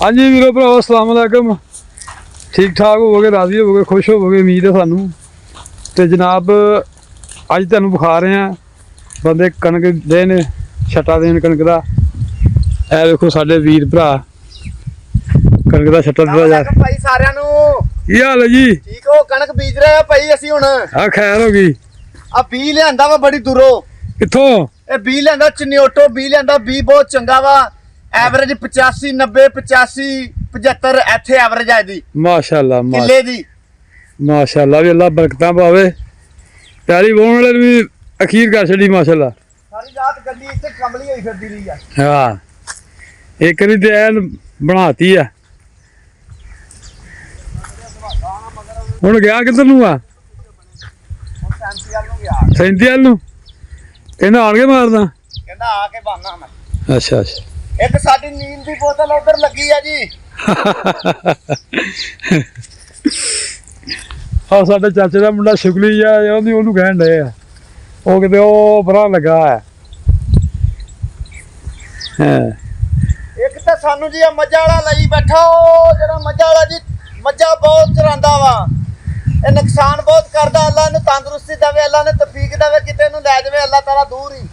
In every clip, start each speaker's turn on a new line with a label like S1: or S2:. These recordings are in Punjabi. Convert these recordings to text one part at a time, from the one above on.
S1: हाँ जी वीरो भराओ अस्सलाम वालेकुम। ठीक ठाक होवोगे, राजी होवोगे, खुश होवोगे, उम्मीद है सानू। तो जनाब अज तुहानू विखा रहे हैं बंदे कनक दे ने छट्टा देन कनक का। ए देखो साडे वीर भरा कनक का छट्टा दिता जा रहा
S2: भाई सारिਆਂ ਨੂੰ
S1: की हाल है जी?
S2: ਠੀਕ ਹੋ? ਕਣਕ ਬੀਜ ਰਹੇ ਆ ਭਾਈ ਅਸੀਂ ਹੁਣ।
S1: आ खैर हो गई।
S2: ਆ ਬੀ ਲਿਆਂਦਾ ਵਾ ਬੜੀ ਦੂਰੋਂ।
S1: कित्थों?
S2: ਇਹ ਬੀ ਲਿਆਂਦਾ ਚਨਿਓਟੋ ਬੀ ਲਿਆਂਦਾ। ਬੀ ਬਹੁਤ ਚੰਗਾ ਵਾ। ਐਵਰੇਜ 85 90 85 75 ਇੱਥੇ ਐਵਰੇਜ ਆ ਇਹਦੀ
S1: माशाअल्लाह
S2: ਕਿੱਲੇ ਦੀ।
S1: माशाअल्लाह भी अल्लाह बरकतां पावे। प्यारी बोन वाले भी अखीर कर छड़ी माशाअल्लाह।
S2: ਸਾਰੀ ਰਾਤ ਗੱਡੀ ਇੱਥੇ ਕੰਬਲੀ ਹੋਈ ਫਿਰਦੀ ਰਹੀ ਆ।
S1: हाँ एक री ते ऐन बनाती है। हुण गया किधर नूं आ?
S2: ਹੁਣ ਸੈਂਤੀ ਵਾਲ ਨੂੰ ਗਿਆ।
S1: सैंती वाल नूं कहना आण के मारदा।
S2: ਕਹਿੰਦਾ ਆ ਕੇ ਬਾਨਾ ਮੈਂ।
S1: अच्छा अच्छा
S2: ਇੱਕ ਸਾਡੀ ਨੀਲ ਦੀ ਬੋਤਲ ਉਧਰ ਲੱਗੀ ਆ ਜੀ।
S1: ਆ ਸਾਡੇ ਚਾਚੇ ਦਾ ਮੁੰਡਾ ਸ਼ੁਗਲੀ ਆ ਉਹਦੀ ਉਹਨੂੰ ਕਹਿਣ ਡਏ ਆ ਉਹ ਕਿਤੇ ਉਹ ਬਰਾ ਲੱਗਾ ਹੈ।
S2: ਇੱਕ ਤਾਂ ਸਾਨੂੰ ਜੀ ਆ ਮੱਝਾਂ ਵਾਲਾ ਲਈ ਬੈਠਾ। ਉਹ ਜਿਹੜਾ ਮੱਝਾਂ ਵਾਲਾ ਜੀ ਮੱਝਾਂ ਬਹੁਤ ਚਰਾਂਦਾ ਵਾ। ਇਹ ਨੁਕਸਾਨ ਬਹੁਤ ਕਰਦਾ। ਅੱਲਾ ਨੂੰ ਤੰਦਰੁਸਤੀ ਦੇਵੇ, ਅੱਲਾ ਨੇ ਤੌਫੀਕ ਦੇਵੇ, ਕਿਤੇ ਨੂੰ ਲੈ ਜਾਵੇ ਅੱਲਾ ਤਾਲਾ ਦੂਰ ਹੀ।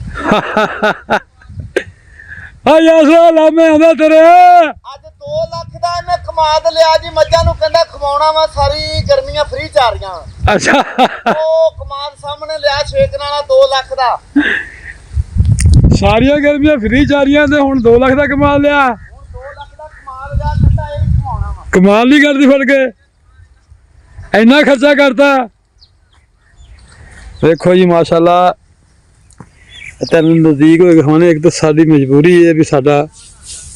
S1: ਆ ਯਾਸਾ ਲਾਮੇ ਆਉਂਦਾ ਤੇਰੇ।
S2: ਅੱਜ 2 ਲੱਖ ਦਾ ਇਹਨੇ ਕਮਾਦ ਲਿਆ ਜੀ। ਮੱਝਾਂ ਨੂੰ ਕਹਿੰਦਾ ਖਵਾਉਣਾ ਵਾ ਸਾਰੀ ਗਰਮੀਆਂ ਫ੍ਰੀ ਚਾਰੀਆਂ।
S1: ਅੱਛਾ
S2: ਉਹ ਕਮਾਦ ਸਾਹਮਣੇ ਲਿਆ 6 ਕਨਾਲਾ 2 ਲੱਖ ਦਾ।
S1: ਸਾਰੀਆਂ ਗਰਮੀਆਂ ਫ੍ਰੀ ਚਾਰੀਆਂ ਤੇ ਹੁਣ 2 ਲੱਖ ਦਾ ਕਮਾਲ ਲਿਆ।
S2: ਹੁਣ 2 ਲੱਖ ਦਾ ਕਮਾਦ ਲਿਆ ਕਹਿੰਦਾ ਇਹ ਖਵਾਉਣਾ ਵਾ।
S1: ਕਮਾਲ ਨਹੀਂ ਕਰਦੀ ਫੜ ਕੇ ਇੰਨਾ ਖਰਚਾ ਕਰਤਾ। ਵੇਖੋ ਜੀ ਮਾਸ਼ਾਅੱਲਾ ਤੈਨੂੰ ਨਜ਼ਦੀਕ ਹੋ ਕੇ ਹੁਣ ਇੱਕ ਤਾਂ ਸਾਡੀ ਮਜਬੂਰੀ ਹੈ ਵੀ ਸਾਡਾ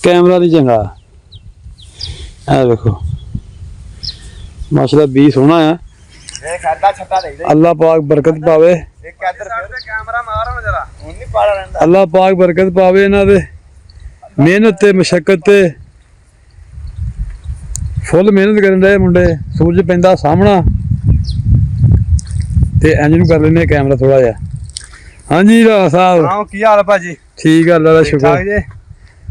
S1: ਕੈਮਰਾ ਨਹੀਂ ਚੰਗਾ। ਇਹ ਵੇਖੋ ਮਾਸ਼ਾਅੱਲਾ ਵੀ ਸੋਹਣਾ ਆ।
S2: ਦੇਖ ਅੱਡਾ ਛੱਟਾ ਦੇ ਦੇ।
S1: ਅੱਲਾਹ ਪਾਕ ਬਰਕਤ ਪਾਵੇ।
S2: ਇੱਕ ਇੱਧਰ ਫਿਰ ਕੈਮਰਾ ਮਾਰ ਹੁਣ ਜਰਾ। ਹੁਣ ਨਹੀਂ ਪਾੜਾ ਰਹਿੰਦਾ।
S1: ਅੱਲਾਹ ਪਾਕ ਬਰਕਤ ਪਾਵੇ ਇਹਨਾਂ ਦੇ ਮਿਹਨਤ ਤੇ ਮਸ਼ੱਕਤ ਤੇ। ਫੁੱਲ ਮਿਹਨਤ ਕਰਨ ਦੇ ਮੁੰਡੇ। ਸੂਰਜ ਪੈਂਦਾ ਸਾਹਮਣਾ ਤੇ ਇੰਜ ਨੂੰ ਕਰ ਲੈਨੇ ਕੈਮਰਾ ਥੋੜਾ ਜਿਹਾ। ਹਾਂਜੀ ਰਾ ਸਾਹਿਬ
S2: ਹਾਂ ਕੀ ਹਾਲ ਭਾਜੀ?
S1: ਠੀਕ ਆ, ਅੱਲਾ ਦਾ ਸ਼ੁਕਰ।
S2: ਜੀ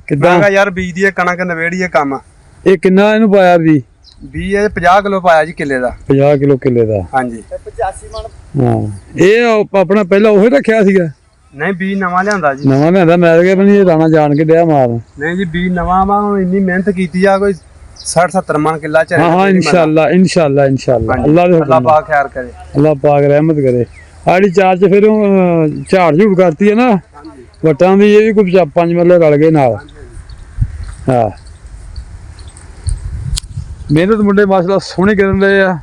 S1: ਕਿੱਦਾਂ
S2: ਯਾਰ ਬੀਜ ਦੀ ਕਣਕ ਨਵੇੜੀਏ ਕੰਮ।
S1: ਇਹ ਕਿੰਨਾ ਇਹਨੂੰ ਪਾਇਆ ਵੀ?
S2: ਬੀ ਇਹ 50 ਕਿਲੋ ਪਾਇਆ ਜੀ ਕਿੱਲੇ ਦਾ।
S1: 50 ਕਿਲੋ ਕਿੱਲੇ ਦਾ।
S2: ਹਾਂਜੀ 85 ਮਣ।
S1: ਹਾਂ ਇਹ ਆਪਣਾ ਪਹਿਲਾਂ ਉਹੀ ਰੱਖਿਆ ਸੀਗਾ?
S2: ਨਹੀਂ ਬੀ ਨਵਾਂ ਲਿਆਂਦਾ ਜੀ।
S1: ਨਵਾਂ ਲਿਆਂਦਾ? ਮੈਂ ਕਿਹਾ ਬਣੀ ਇਹ ਰਾਣਾ ਜਾਣ ਕੇ ਡਿਆ ਮਾਰ।
S2: ਨਹੀਂ ਜੀ ਬੀ ਨਵਾਂ ਵਾ। ਹੁਣ ਇੰਨੀ ਮਿਹਨਤ ਕੀਤੀ ਆ ਕੋਈ 60 70 ਮਣ ਕਿੱਲਾ ਚ।
S1: ਹਾਂ ਹਾਂ ਇਨਸ਼ਾਅੱਲਾ ਇਨਸ਼ਾਅੱਲਾ ਇਨਸ਼ਾਅੱਲਾ ਅੱਲਾ ਦੇ
S2: ਅੱਲਾ ਪਾਕ ਖੈਰ ਕਰੇ।
S1: ਅੱਲਾ ਪਾਕ ਰਹਿਮਤ ਕਰੇ। ਆੜੀ ਚਾਰ ਚ ਫਿਰ ਝਾੜ ਝੂੜ ਕਰਤੀ ਹੈ ਨਾ ਵਟਾਂ ਦੀ। ਇਹ ਵੀ ਕੋਈ 5 ਮਰਲੇ ਰਲ ਗਏ ਨਾਲ। ਹਾਂ ਮਿਹਨਤ ਮੁੰਡੇ ਮਾਸ਼ਾਅੱਲਾ ਸੋਹਣੇ ਕਰਨ ਰਹੇ ਆ।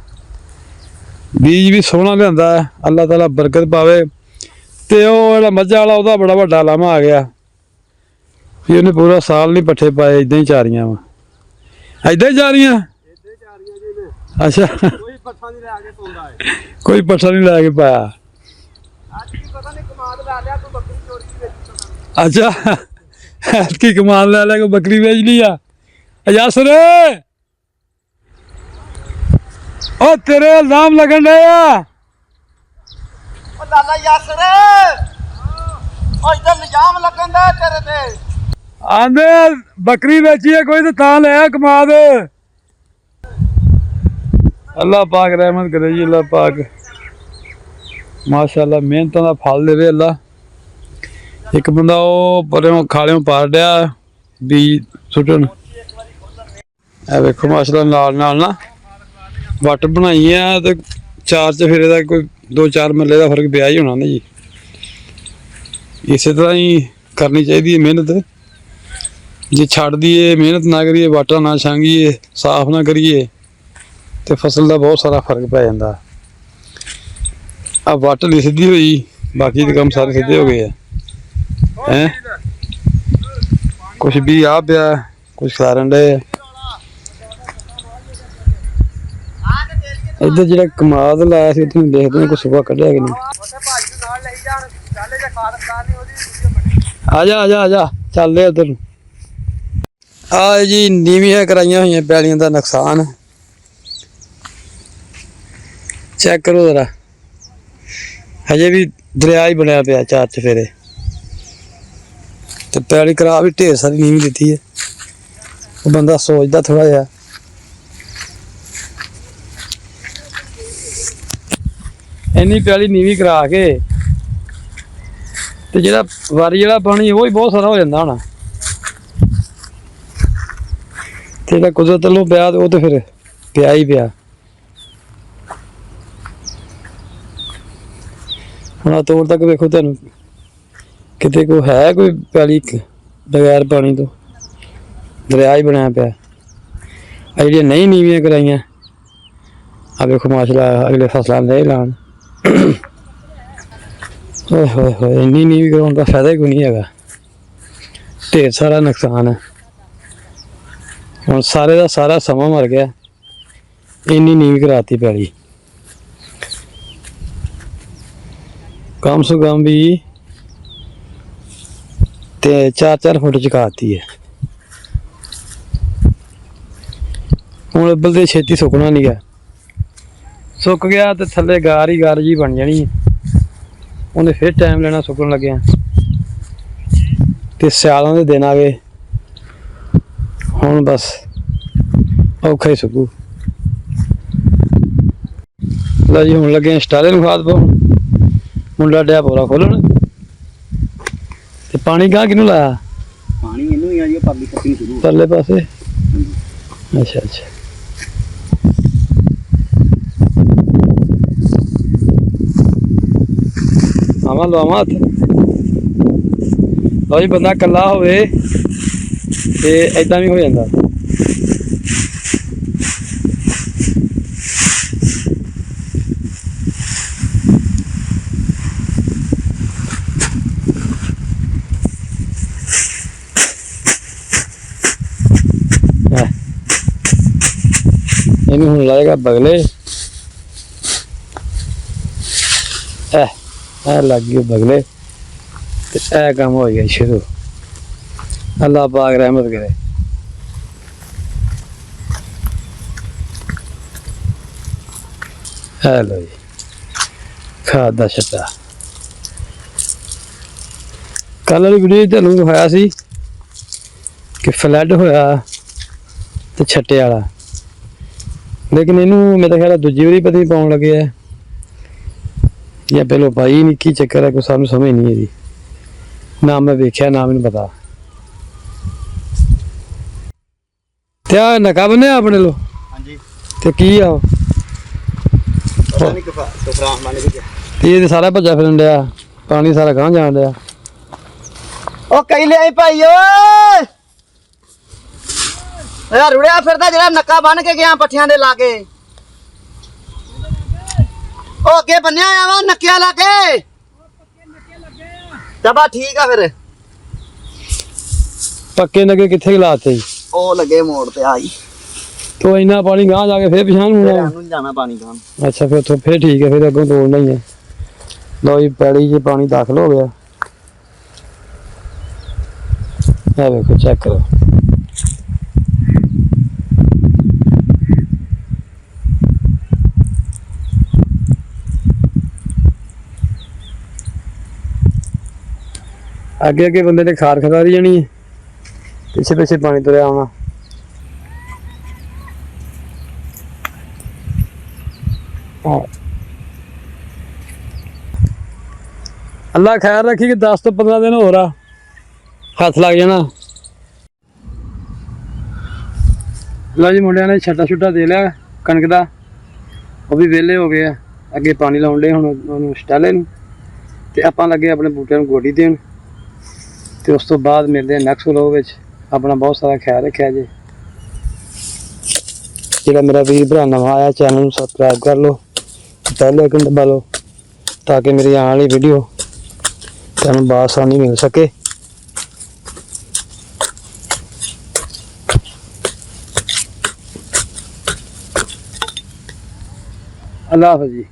S1: ਬੀਜ ਵੀ ਸੋਹਣਾ ਲਿਆਂਦਾ ਹੈ। ਅੱਲਾਹ ਤਾਲਾ ਬਰਕਤ ਪਾਵੇ। ਤੇ ਉਹ ਜਿਹੜਾ ਮੱਝਾਂ ਵਾਲਾ ਉਹਦਾ ਬੜਾ ਵੱਡਾ ਲਾਮਾ ਆ ਗਿਆ ਵੀ ਉਹਨੇ ਪੂਰਾ ਸਾਲ ਨਹੀਂ ਪੱਠੇ ਪਾਏ, ਇਦਾਂ ਹੀ ਚਾਰੀਆਂ ਵਾ। ਇਦਾਂ ਹੀ ਜਾ ਰਹੀਆਂ? ਅੱਛਾ
S2: ਕੋਈ ਪੱਠਾ ਨਹੀਂ ਲੈ ਕੇ ਪਾਉਂਦਾ ਹੈ।
S1: ਕੋਈ ਪੱਠਾ ਨਹੀਂ ਲੈ ਕੇ ਪਾਇਆ।
S2: ਅੱਜ ਕੀ ਪਤਾ ਨਹੀਂ ਕਮਾਦ ਲਾ ਲਿਆ ਕੋਈ ਬੱਕਰੀ ਚੋਰੀ ਵਿੱਚ।
S1: ਅੱਛਾ ਕੀ ਕਮਾਲ ਲੈ ਕੋਈ ਬੱਕਰੀ ਵੇਚ ਲਈ ਆ? ਯਾਸਰ ਉਹ ਤੇਰੇ ਇਲਜ਼ਾਮ ਲੱਗਣ ਡਏ ਆ।
S2: ਉਹ ਲਾਲਾ ਯਾਸਰ ਉਹ ਇਧਰ ਨਿਜਾਮ ਲੱਗਣ ਦਾ ਤੇਰੇ ਤੇ।
S1: ਆਂਦੇ ਬੱਕਰੀ ਵੇਚੀ ਹੈ ਕੋਈ ਤਾਂ ਲਿਆ ਕਮਾਦ। ਅੱਲਾਹ ਪਾਕ ਰਹਿਮਤ ਕਰੇ ਜੀ। ਅੱਲਾਹ ਪਾਕ ਮਾਸ਼ਾਅੱਲਾ ਮਿਹਨਤਾਂ ਦਾ ਫਲ ਦੇਵੇ ਅੱਲਾਹ। ਇੱਕ ਬੰਦਾ ਉਹ ਪਰਿਓਂ ਖਾਲਿਓਂ ਪਾਰ ਡਿਆ ਬੀਜ ਸੁੱਟਣ। ਇਹ ਵੇਖੋ ਮਾਸ਼ਾਅੱਲਾ ਨਾਲ ਨਾਲ ਨਾ ਵੱਟ ਬਣਾਈ ਆ ਤੇ ਚਾਰ ਚ ਫਿਰ ਇਹਦਾ ਕੋਈ 2-4 ਮਰਲੇ ਦਾ ਫਰਕ ਪਿਆ ਹੀ ਹੋਣਾ ਨਾ ਜੀ। ਇਸੇ ਤਰ੍ਹਾਂ ਹੀ ਕਰਨੀ ਚਾਹੀਦੀ ਹੈ ਮਿਹਨਤ। ਜੇ ਛੱਡ ਦਈਏ ਮਿਹਨਤ ਨਾ ਕਰੀਏ ਵਾਟਾ ਨਾ ਛਾਂਗੀਏ ਸਾਫ਼ ਨਾ ਕਰੀਏ ਤੇ ਫਸਲ ਦਾ ਬਹੁਤ ਸਾਰਾ ਫਰਕ ਪੈ ਜਾਂਦਾ। ਆ ਵੱਟ ਨਹੀਂ ਸਿੱਧੀ ਹੋਈ ਬਾਕੀ ਦੇ ਕੰਮ ਸਾਰੇ ਸਿੱਧੇ ਹੋ ਗਏ ਆ। ਹੈਂ ਕੁਛ ਵੀ ਆ ਪਿਆ ਕੁਛ ਖਿਲਾਰਨ ਡਏ ਆ। ਇੱਧਰ ਜਿਹੜਾ ਕਮਾਦ ਲਾਇਆ ਸੀ ਉੱਥੇ ਦੇਖਦੇ ਕੁਛ ਸੁਬਾ ਕੱਢਿਆ ਕਿ ਨਹੀਂ। ਆ ਜਾ ਆ ਜਾ ਆ ਜਾ ਚੱਲਦੇ ਉੱਧਰ ਨੂੰ। ਆ ਜੀ ਨੀਵੀਆਂ ਕਰਾਈਆਂ ਹੋਈਆਂ ਪੈਲੀਆਂ ਦਾ ਨੁਕਸਾਨ ਚੈੱਕ ਕਰੋ ਜ਼ਰਾ। ਹਜੇ ਵੀ ਦਰਿਆ ਹੀ ਬਣਿਆ ਪਿਆ ਚਾਰ ਚਫੇਰੇ ਤੇ ਪੈਲੀ ਕਰਾ ਵੀ ਢੇਰ ਸਾਰੀ ਨੀਵੀਂ ਦਿੱਤੀ ਹੈ। ਉਹ ਬੰਦਾ ਸੋਚਦਾ ਥੋੜਾ ਜਿਹਾ। ਇੰਨੀ ਪਿਆਲੀ ਨੀਵੀਂ ਕਰਾ ਕੇ ਤੇ ਜਿਹੜਾ ਵਾਰੀ ਵਾਲਾ ਪਾਣੀ ਉਹ ਹੀ ਬਹੁਤ ਸਾਰਾ ਹੋ ਜਾਂਦਾ ਹੋਣਾ। ਤੇ ਜਿਹੜਾ ਕੁਦਰਤ ਵੱਲੋਂ ਪਿਆ ਉਹ ਤੇ ਫਿਰ ਪਿਆ ਹੀ ਪਿਆ। ਹੁਣ ਤੋੜ ਤੱਕ ਵੇਖੋ ਤੁਹਾਨੂੰ ਕਿਤੇ ਕੋਈ ਹੈ ਕੋਈ ਪਿਆਲੀ ਬਗੈਰ ਪਾਣੀ ਤੋਂ, ਦਰਿਆ ਹੀ ਬਣਿਆ ਪਿਆ। ਆ ਜਿਹੜੀਆਂ ਨਹੀਂ ਨੀਵੀਆਂ ਕਰਾਈਆਂ ਆ ਵੇਖੋ ਮਾਸ਼ਾਅੱਲਾ ਅਗਲੇ ਫਸਲਾਂ ਦੇ ਲਾਉਣ। ਹੋਏ ਹੋਏ ਹੋਏ ਇੰਨੀ ਨੀਵੀਂ ਕਰਾਉਣ ਦਾ ਫਾਇਦਾ ਹੀ ਕੋਈ ਨਹੀਂ ਹੈਗਾ, ਢੇਰ ਸਾਰਾ ਨੁਕਸਾਨ ਹੈ। ਹੁਣ ਸਾਰੇ ਦਾ ਸਾਰਾ ਸਮਾਂ ਮਰ ਗਿਆ, ਇੰਨੀ ਨੀਵੀਂ ਕਰਾਤੀ ਪੈਲੀ। ਕਮ ਸੇ ਕਮ ਵੀ ਤੇ 4-4 ਫੁੱਟ ਚੁਕਾਤੀ ਹੈ। ਹੁਣ ਅੱਬਲ ਤੇ ਛੇਤੀ ਸੁੱਕਣਾ ਨਹੀਂ ਗਾ, ਸੁੱਕ ਗਿਆ ਤੇ ਥੱਲੇ ਗਾਰ ਹੀ ਗਾਰ ਜੀ ਬਣ ਜਾਣੀ ਹੈ। ਉਹਨੇ ਫਿਰ ਟਾਈਮ ਲੈਣਾ ਸੁੱਕਣ ਲੱਗਿਆ ਤੇ ਸਿਆਲਾਂ ਦੇ ਦਿਨ ਆ ਗਏ। ਹੁਣ ਬਸ ਔਖਾ ਹੀ ਸੁੱਕੂ। ਲਓ ਜੀ ਹੁਣ ਲੱਗੇ ਸਟਾਲੇ ਨੂੰ ਖਾਦ ਪਾਉਣ। ਮੁੰਡਾ ਡਿਆ ਪੋਰਾ ਖੋਲਣ ਤੇ ਪਾਣੀ ਗਾਂ ਕਿਹਨੂੰ ਲਾਇਆ?
S2: ਪਾਣੀ ਇਹਨੂੰ ਹੀ ਆ ਜੀ, ਪਰਲੀ ਕੱਟੀ ਸ਼ੁਰੂ
S1: ਪਰਲੇ ਪਾਸੇ। ਅੱਛਾ ਅੱਛਾ ਆਵਾਂ ਲਵਾਂ ਹੱਥ। ਲਓ ਜੀ ਬੰਦਾ ਇਕੱਲਾ ਹੋਵੇ ਤੇ ਏਦਾਂ ਵੀ ਹੋ ਜਾਂਦਾ। ਇਹਨੂੰ ਹੁਣ ਲਾਏਗਾ ਬਗਲੇ। ਇਹ ਲੱਗ ਗਏ ਬਗਲੇ ਤੇ ਇਹ ਕੰਮ ਹੋ ਗਿਆ ਸ਼ੁਰੂ। ਅੱਲਾਹ ਪਾਕ ਰਹਿਮਤ ਕਰੇ। ਹੈਲੋ ਜੀ ਖਾਦ ਦਾ ਛੱਟਾ। ਕੱਲ ਵਾਲੀ ਵੀਡੀਓ ਤੁਹਾਨੂੰ ਦਿਖਾਇਆ ਸੀ ਕਿ ਫਲੱਡ ਹੋਇਆ ਤੇ ਛੱਟੇ ਵਾਲਾ, ਲੇਕਿਨ ਇਹਨੂੰ ਮੇਰਾ ਖਿਆਲ ਦੂਜੀ ਵਾਰੀ ਪਤਾ ਨਹੀਂ ਪਾਉਣ ਲੱਗੇ ਆ ਜਾਂ ਪਹਿਲੋਂ ਪਾਈ ਨਹੀਂ, ਕੀ ਚੱਕਰ ਹੈ ਕੋਈ ਸਾਨੂੰ ਸਮਝ ਨਹੀਂ ਇਹਦੀ। ਨਾ ਮੈਂ ਵੇਖਿਆ ਨਾ ਮੈਨੂੰ ਪਤਾ। ਤੇ ਆ ਨਕਾ ਬੰਨਿਆ ਆਪਣੇ ਲੋ?
S2: ਹਾਂਜੀ।
S1: ਤੇ ਕੀ ਆ ਉਹ?
S2: ਪਤਾ ਨਹੀਂ ਕਫਰਾਂ ਮੰਨ ਗਿਆ
S1: ਤੇ ਇਹ ਸਾਰਾ ਭੱਜਾ ਫਿਰਨ ਡਿਆ, ਪਾਣੀ ਸਾਰਾ ਗਾਂਹ ਜਾਣ ਡਿਆ।
S2: ਉਹ ਕਈ ਲਿਆਈ ਭਾਈ ਓਏ ਯਾਰ ਰੁੜਿਆ ਫਿਰਦਾ ਜਿਹੜਾ ਨੱਕਾ ਬੰਨ ਕੇ ਗਿਆ ਪੱਠਿਆਂ ਦੇ ਲਾਗੇ। ਉਹ ਅੱਗੇ ਬੰਨਿਆ ਆ ਵਾ ਨੱਕਿਆ ਲਾਗੇ। ਚਬਾ ਠੀਕ ਆ ਫਿਰ।
S1: ਪੱਕੇ ਨਗੇ ਕਿੱਥੇ ਲਾਤੇ?
S2: ਉਹ ਲੱਗੇ ਮੋੜ ਤੇ ਆਈ।
S1: ਤੋ ਇੰਨਾ ਪਾਣੀ ਗਾਂਹ ਜਾ ਕੇ ਫੇਰ ਪਿਛਾਂਹ ਨੂੰ ਹੋਣਾ।
S2: ਨੂੰ ਜਾਣਾ ਪਾਣੀ ਗਾਂ।
S1: ਅੱਛਾ ਫਿਰ ਉੱਥੋਂ ਫੇਰ ਠੀਕ ਹੈ, ਫਿਰ ਅੱਗੋਂ ਤੋੜਨਾ ਹੀ ਹੈ। ਲਓ ਜੀ ਪੈਲੀ 'ਚ ਪਾਣੀ ਦਾਖਲ ਹੋ ਗਿਆ। ਇਹ ਵੇਖੋ ਚੈੱਕ ਕਰੋ। ਅੱਗੇ ਅੱਗੇ ਬੰਦੇ ਨੇ ਖਾਰ ਖਦਾਰੀ ਜਾਣੀ ਹੈ, ਪਿੱਛੇ ਪਿੱਛੇ ਪਾਣੀ ਤੁਰਿਆ ਆਉਣਾ। ਅੱਲਾ ਖੈਰ ਰੱਖੀ ਕਿ 10 ਤੋਂ 15 ਦਿਨ ਹੋਰ ਆ, ਹੱਥ ਲੱਗ ਜਾਣਾ। ਲਓ ਜੀ ਮੁੰਡਿਆਂ ਨੇ ਛੱਟਾ ਛੁੱਟਾ ਦੇ ਲਿਆ ਕਣਕ ਦਾ, ਉਹ ਵੀ ਵਿਹਲੇ ਹੋ ਗਏ ਆ। ਅੱਗੇ ਪਾਣੀ ਲਾਉਣ ਡੇ ਹੁਣ ਉਹਨੂੰ ਸਟਾਲੇ ਨੂੰ, ਤੇ ਆਪਾਂ ਲੱਗੇ ਆਪਣੇ ਬੂਟਿਆਂ ਨੂੰ ਗੋਡੀ ਦੇਣ। ਤੇ ਉਸ ਤੋਂ ਬਾਅਦ ਮਿਲਦੇ ਹਾਂ ਨੈਕਸਟ ਵਲੋਗ ਵਿੱਚ। ਆਪਣਾ ਬਹੁਤ ਸਾਰਾ ਖਿਆਲ ਰੱਖਿਆ ਜੇ। ਜਿਹੜਾ ਮੇਰਾ ਵੀਰ ਭਰਾ ਨਵਾਂ ਆਇਆ ਚੈਨਲ ਨੂੰ ਸਬਸਕ੍ਰਾਈਬ ਕਰ ਲਓ, ਬੈਲ ਆਈਕਨ ਦਬਾ ਲਓ ਤਾਂ ਕਿ ਮੇਰੀ ਆਉਣ ਵਾਲੀ ਵੀਡੀਓ ਤੁਹਾਨੂੰ ਬਾਸਾਨੀ ਮਿਲ ਸਕੇ। ਅੱਲਾਹ ਹਾਫਿਜ਼ ਜੀ।